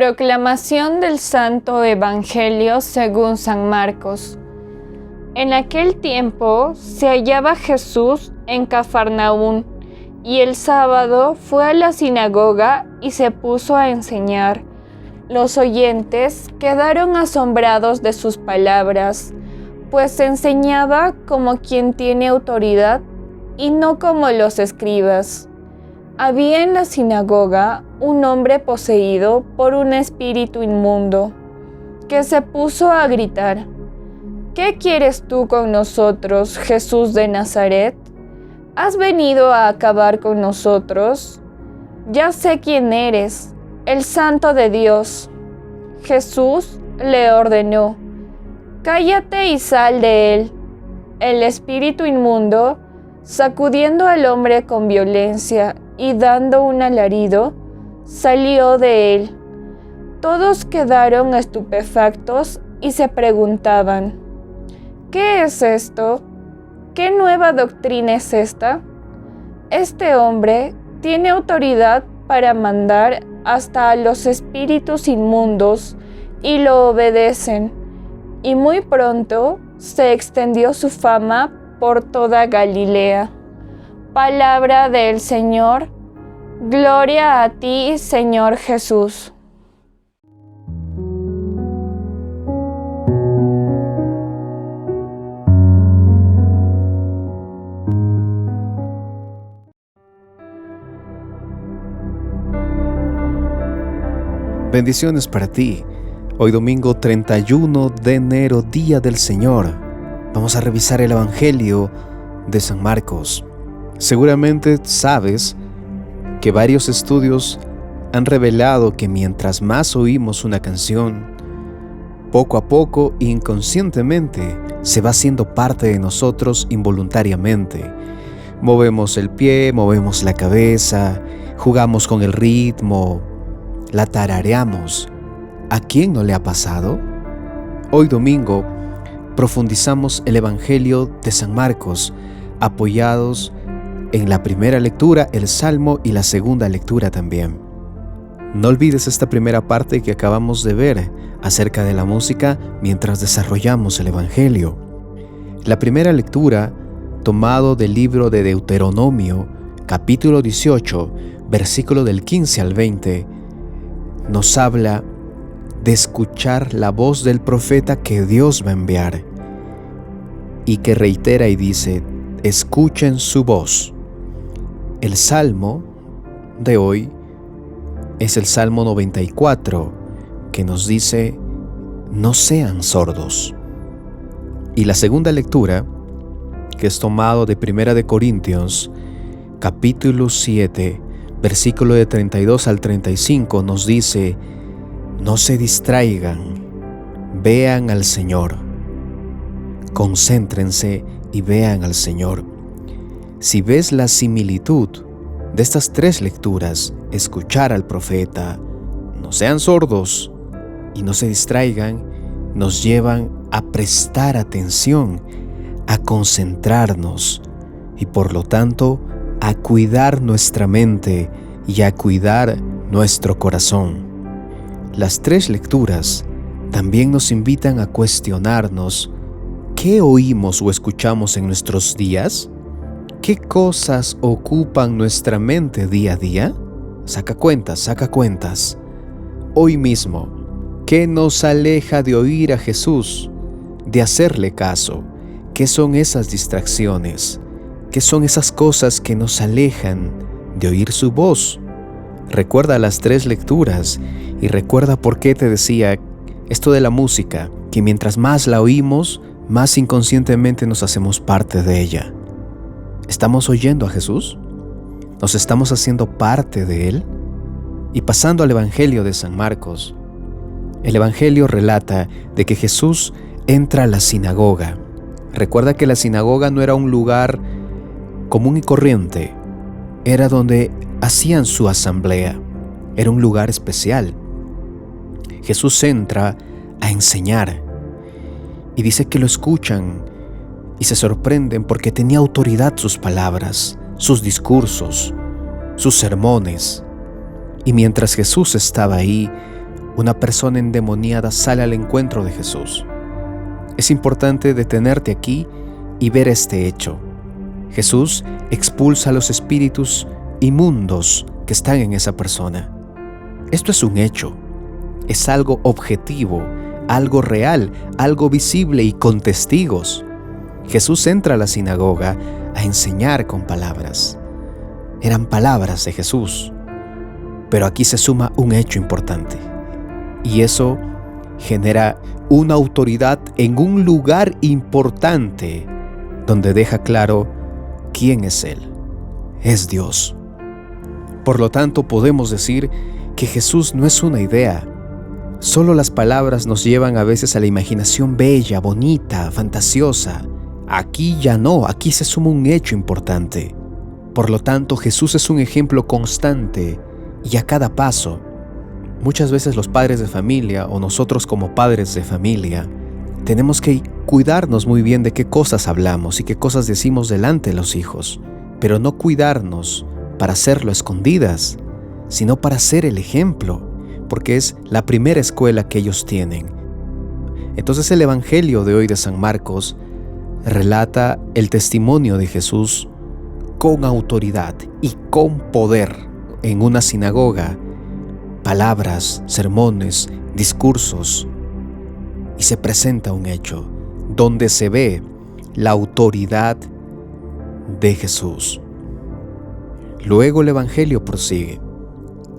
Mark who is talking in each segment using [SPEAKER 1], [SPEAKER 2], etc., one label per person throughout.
[SPEAKER 1] Proclamación del Santo Evangelio según San Marcos. En aquel tiempo se hallaba Jesús en Cafarnaún, y el sábado fue a la sinagoga y se puso a enseñar. Los oyentes quedaron asombrados de sus palabras, pues enseñaba como quien tiene autoridad y no como los escribas. Había en la sinagoga un hombre poseído por un espíritu inmundo, que se puso a gritar: ¿Qué quieres tú con nosotros, Jesús de Nazaret? ¿Has venido a acabar con nosotros? Ya sé quién eres, el Santo de Dios. Jesús le ordenó: cállate y sal de él. El espíritu inmundo, sacudiendo al hombre con violencia y dando un alarido, salió de él. Todos quedaron estupefactos y se preguntaban: ¿qué es esto? ¿Qué nueva doctrina es esta? Este hombre tiene autoridad para mandar hasta a los espíritus inmundos y lo obedecen. Y muy pronto se extendió su fama por toda Galilea. Palabra del Señor. Gloria a ti, Señor Jesús.
[SPEAKER 2] Bendiciones para ti. Hoy domingo 31 de enero, Día del Señor. Vamos a revisar el Evangelio de San Marcos. Seguramente sabes que varios estudios han revelado que mientras más oímos una canción, poco a poco, inconscientemente, se va haciendo parte de nosotros involuntariamente. Movemos el pie, movemos la cabeza, jugamos con el ritmo, la tarareamos. ¿A quién no le ha pasado? Hoy domingo profundizamos el Evangelio de San Marcos, apoyados en la primera lectura, el Salmo, y la segunda lectura también. No olvides esta primera parte que acabamos de ver acerca de la música mientras desarrollamos el Evangelio. La primera lectura, tomado del libro de Deuteronomio, capítulo 18, versículo del 15 al 20, nos habla de escuchar la voz del profeta que Dios va a enviar, y que reitera y dice: escuchen su voz. El salmo de hoy es el Salmo 94, que nos dice: no sean sordos. Y la segunda lectura, que es tomado de 1 de Corintios, capítulo 7, versículo de 32 al 35, nos dice: no se distraigan, vean al Señor. Concéntrense y vean al Señor. Si ves la similitud de estas tres lecturas, escuchar al profeta, no sean sordos y no se distraigan, nos llevan a prestar atención, a concentrarnos y por lo tanto a cuidar nuestra mente y a cuidar nuestro corazón. Las tres lecturas también nos invitan a cuestionarnos: ¿qué oímos o escuchamos en nuestros días? ¿Qué cosas ocupan nuestra mente día a día? Saca cuentas. Hoy mismo, ¿qué nos aleja de oír a Jesús, de hacerle caso? ¿Qué son esas distracciones? ¿Qué son esas cosas que nos alejan de oír su voz? Recuerda las tres lecturas y recuerda por qué te decía esto de la música, que mientras más la oímos, más inconscientemente nos hacemos parte de ella. ¿Estamos oyendo a Jesús? ¿Nos estamos haciendo parte de Él? Y pasando al Evangelio de San Marcos, el Evangelio relata de que Jesús entra a la sinagoga. Recuerda que la sinagoga no era un lugar común y corriente, era donde hacían su asamblea, era un lugar especial. Jesús entra a enseñar y dice que lo escuchan y se sorprenden porque tenía autoridad sus palabras, sus discursos, sus sermones. Y mientras Jesús estaba ahí, una persona endemoniada sale al encuentro de Jesús. Es importante detenerte aquí y ver este hecho. Jesús expulsa a los espíritus inmundos que están en esa persona. Esto es un hecho, es algo objetivo, algo real, algo visible y con testigos. Jesús entra a la sinagoga a enseñar con palabras. Eran palabras de Jesús. Pero aquí se suma un hecho importante. Y eso genera una autoridad en un lugar importante donde deja claro quién es Él. Es Dios. Por lo tanto, podemos decir que Jesús no es una idea. Solo las palabras nos llevan a veces a la imaginación bella, bonita, fantasiosa. Aquí ya no, aquí se suma un hecho importante. Por lo tanto, Jesús es un ejemplo constante y a cada paso. Muchas veces los padres de familia o nosotros como padres de familia tenemos que cuidarnos muy bien de qué cosas hablamos y qué cosas decimos delante de los hijos, pero no cuidarnos para hacerlo escondidas, sino para ser el ejemplo, porque es la primera escuela que ellos tienen. Entonces el Evangelio de hoy de San Marcos relata el testimonio de Jesús con autoridad y con poder en una sinagoga, palabras, sermones, discursos, y se presenta un hecho donde se ve la autoridad de Jesús. Luego el Evangelio prosigue.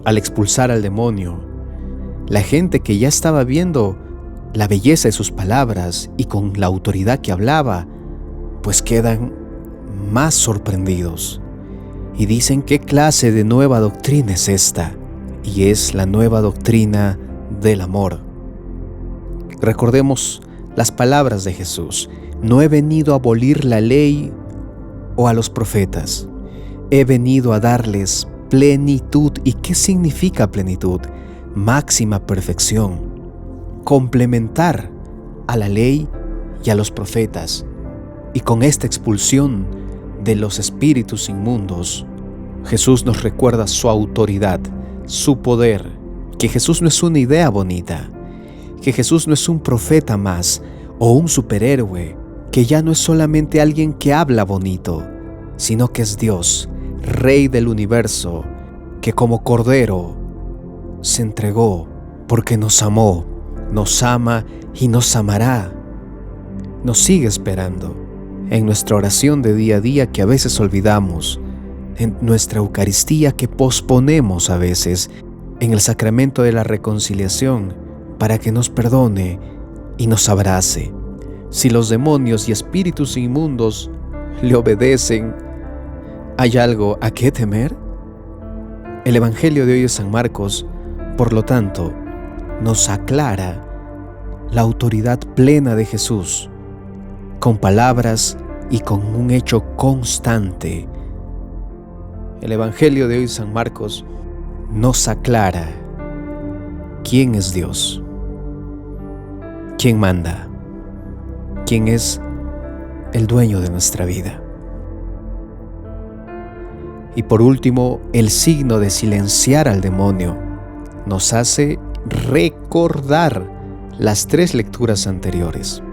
[SPEAKER 2] Al expulsar al demonio, la gente que ya estaba viendo la belleza de sus palabras y con la autoridad que hablaba, pues quedan más sorprendidos y dicen: ¿qué clase de nueva doctrina es esta? Y es la nueva doctrina del amor. Recordemos las palabras de Jesús: no he venido a abolir la ley o a los profetas, he venido a darles plenitud. ¿Y qué significa plenitud? Máxima perfección, complementar a la ley y a los profetas. Y con esta expulsión de los espíritus inmundos, Jesús nos recuerda su autoridad, su poder, que Jesús no es una idea bonita, que Jesús no es un profeta más o un superhéroe, que ya no es solamente alguien que habla bonito, sino que es Dios, Rey del universo, que como Cordero se entregó porque nos amó, nos ama y nos amará. Nos sigue esperando en nuestra oración de día a día que a veces olvidamos, en nuestra Eucaristía que posponemos a veces, en el sacramento de la reconciliación, para que nos perdone y nos abrace. Si los demonios y espíritus inmundos le obedecen, ¿hay algo a qué temer? El Evangelio de hoy de San Marcos, por lo tanto, nos aclara la autoridad plena de Jesús, con palabras y con un hecho constante. El Evangelio de hoy de San Marcos nos aclara quién es Dios, quién manda, quién es el dueño de nuestra vida. Y por último, el signo de silenciar al demonio nos hace recordar las 3 lecturas anteriores.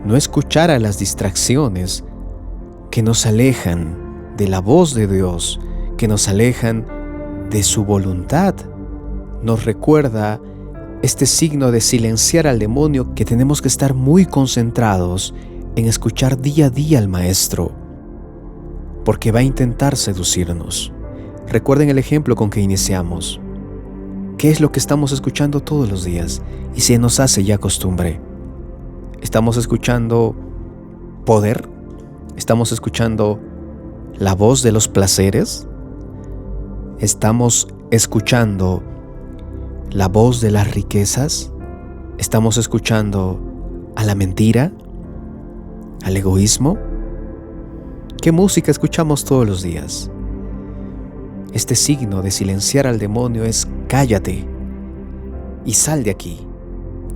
[SPEAKER 2] No escuchar a las distracciones que nos alejan de la voz de Dios, que nos alejan de su voluntad. Nos recuerda este signo de silenciar al demonio, que tenemos que estar muy concentrados en escuchar día a día al Maestro, porque va a intentar seducirnos. Recuerden el ejemplo con que iniciamos. ¿Qué es lo que estamos escuchando todos los días? Y se nos hace ya costumbre. ¿Estamos escuchando poder? ¿Estamos escuchando la voz de los placeres? ¿Estamos escuchando la voz de las riquezas? ¿Estamos escuchando a la mentira? ¿Al egoísmo? ¿Qué música escuchamos todos los días? Este signo de silenciar al demonio es: cállate y sal de aquí.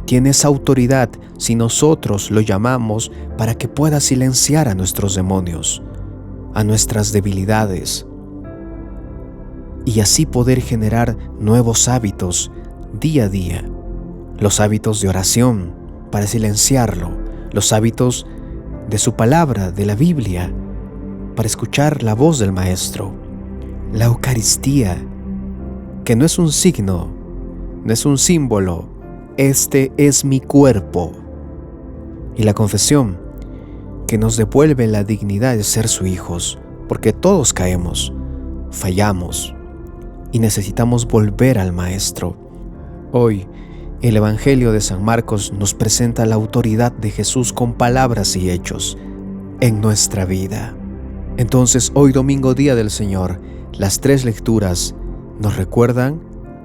[SPEAKER 2] Tienes autoridad si nosotros lo llamamos para que pueda silenciar a nuestros demonios, a nuestras debilidades, y así poder generar nuevos hábitos día a día. los hábitos de oración para silenciarlo, los hábitos de su palabra, de la Biblia, para escuchar la voz del Maestro, la Eucaristía, que no es un signo, no es un símbolo, este es mi cuerpo, y la confesión, que nos devuelve la dignidad de ser sus hijos, porque todos caemos, fallamos y necesitamos volver al Maestro. Hoy, el Evangelio de San Marcos nos presenta la autoridad de Jesús con palabras y hechos en nuestra vida. Entonces, hoy domingo, día del Señor, las 3 lecturas nos recuerdan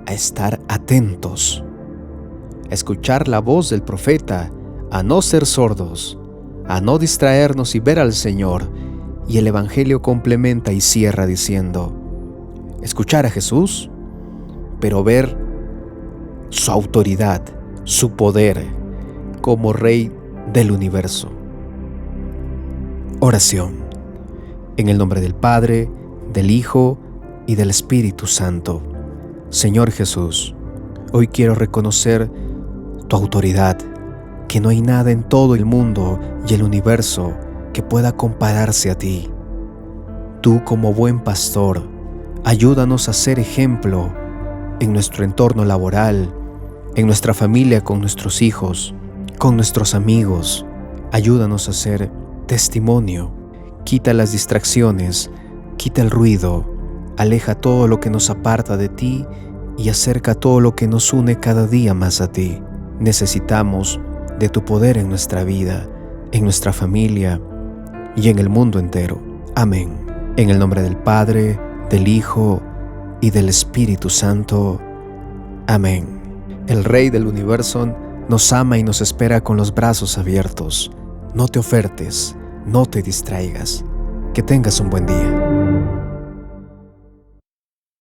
[SPEAKER 2] a estar atentos, a escuchar la voz del profeta, a no ser sordos, a no distraernos y ver al Señor. Y el Evangelio complementa y cierra diciendo: escuchar a Jesús, pero ver su autoridad, su poder como Rey del universo. Oración. En el nombre del Padre, del Hijo y del Espíritu Santo. Señor Jesús, hoy quiero reconocer tu autoridad, que no hay nada en todo el mundo y el universo que pueda compararse a ti. Tú, como buen pastor, ayúdanos a ser ejemplo en nuestro entorno laboral, en nuestra familia, con nuestros hijos, con nuestros amigos. Ayúdanos a ser testimonio. Quita las distracciones, quita el ruido, aleja todo lo que nos aparta de ti y acerca todo lo que nos une cada día más a ti. Necesitamos de tu poder en nuestra vida, en nuestra familia y en el mundo entero. Amén. En el nombre del Padre, del Hijo y del Espíritu Santo. Amén. El Rey del universo nos ama y nos espera con los brazos abiertos. No te ofertes, no te distraigas. Que tengas un buen día.